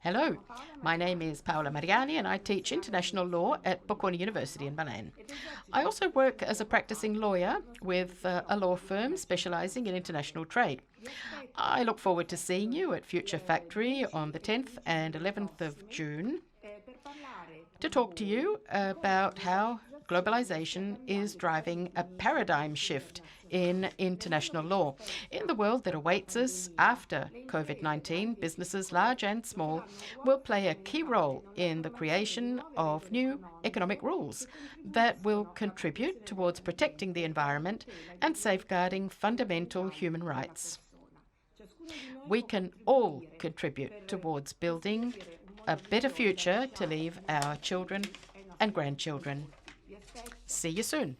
Hello, my name is Paola Mariani and I teach international law at Bocconi University in Milan. I also work as a practicing lawyer with a law firm specializing in international trade. I look forward to seeing you at Future Factory on the 10th and 11th of June to talk to you about how globalization is driving a paradigm shift in international law. In the world that awaits us after COVID-19, businesses large and small will play a key role in the creation of new economic rules that will contribute towards protecting the environment and safeguarding fundamental human rights. We can all contribute towards building a better future to leave our children and grandchildren. See you soon.